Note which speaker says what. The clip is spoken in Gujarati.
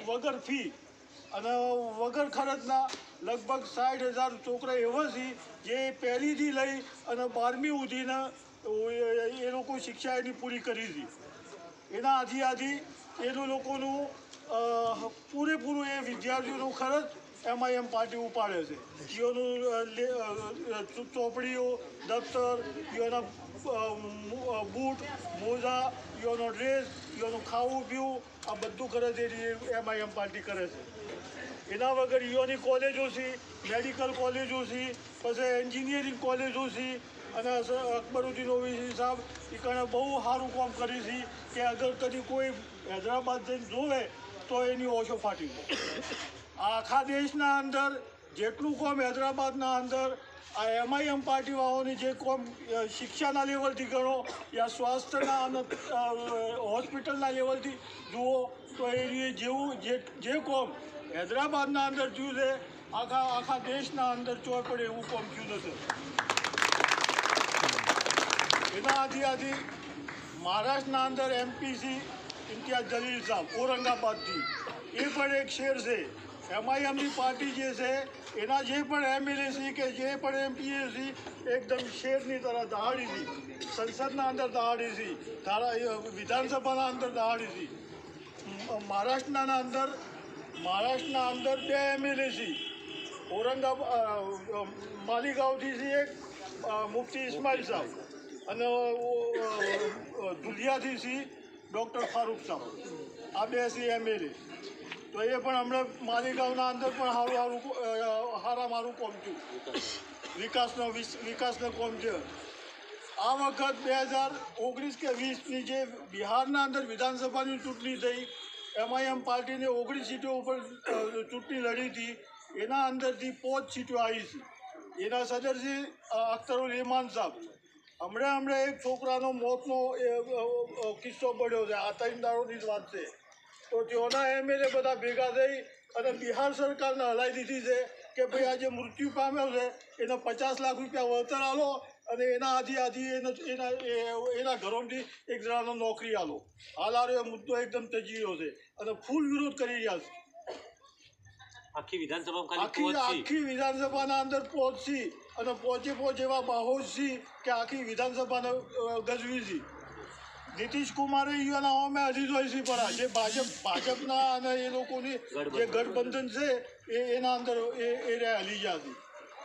Speaker 1: વગર ફી અને વગર ખર્ચના લગભગ 60,000 છોકરા એવા છે જે પહેલીથી લઈ અને 12મી સુધીના એ લોકો શિક્ષા એની પૂરી કરી હતી. એના આથી એ લોકોનું પૂરેપૂરું એ વિદ્યાર્થીઓનો ખર્ચ MIM પાર્ટી ઉપાડે છે. એઓનું ચોપડીઓ, દફતર, એઓના બૂટ, મોજા, એઓનો ડ્રેસ, એઓનું ખાવું પીવું આ બધું ખર્ચ એ MIM પાર્ટી કરે છે. એના વગર એઓની કોલેજો છે, મેડિકલ કોલેજો છે, પછી એન્જિનિયરિંગ કોલેજો છે અને અકબરુદ્દીન ઓવૈસી સાહેબ એ કણે બહુ સારું કામ કર્યું છે કે અગર કદી કોઈ હૈદરાબાદ જઈને જોવે તો એની ઓછો ફાટી જાય. આખા દેશના અંદર જેટલું કોમ હૈદરાબાદના અંદર આ MIM પાર્ટીવાળાઓની જે કોમ શિક્ષાના લેવલથી ગણો યા સ્વાસ્થ્યના અને હોસ્પિટલના લેવલથી જુઓ તો એ જેવું જે કોમ હૈદરાબાદના અંદર થયું છે આખા દેશના અંદર ચોય પડે એવું કોમ થયું નથી. એના આથી મહારાષ્ટ્રના અંદર MPC ઇમ્તિયાઝ જલીલ સાહેબ ઔરંગાબાદથી એ પણ એક શેર છે. MIMની પાર્ટી જે છે એના જે પણ MLA છે કે જે પણ MPA છે એકદમ શેરની તરહ દહાડી હતી. સંસદના અંદર દહાડી હતી, વિધાનસભાના અંદર દહાડી હતી. મહારાષ્ટ્રના અંદર 2 MLA છે. માલીગાંવથી છે એક મુફ્તી ઇસ્માઇલ સાહેબ અને ધુલિયાથી છે ડૉક્ટર ફારૂક સાહેબ. આ 2 છે MLA. તો એ પણ હમણાં માલીગાંવના અંદર પણ સારું કોમ થયું, વિકાસનો કોમ છે. આ વખત 2019 કે 20ની જે બિહારના અંદર વિધાનસભાની ચૂંટણી થઈ, MIM પાર્ટીને 19 સીટો ઉપર ચૂંટણી લડી હતી. એના અંદરથી 5 સીટો આવી છે. એના સદર છે અખ્તરુલ ઇમાન સાહેબ. હમણાં એક છોકરાનો મોતનો કિસ્સો પડ્યો છે. આ 3 દાડોની જ વાત છે. તો તેઓના MLA બધા ભેગા થઈ અને બિહાર સરકારને હલાવી દીધી છે કે ભાઈ આ જે મૃત્યુ પામ્યો છે એને 50 લાખ રૂપિયા વળતર આલો અને એના આથી એના ઘરોમાંથી એક જણાનો નોકરી આલો. હાલ એ મુદ્દો એકદમ તજી રહ્યો છે અને ફૂલ વિરોધ કરી રહ્યા છે.
Speaker 2: આખી
Speaker 1: વિધાનસભાના અંદર પહોંચી અને પહોંચે એવા માહોલ છે કે આખી વિધાનસભાને ગજવી છે. નીતિશ કુમારે યુવાના અમે અઢી છે પરા જે ભાજપના અને એ લોકોની જે ગઠબંધન છે એના અંદર એ હલી ગયા છે.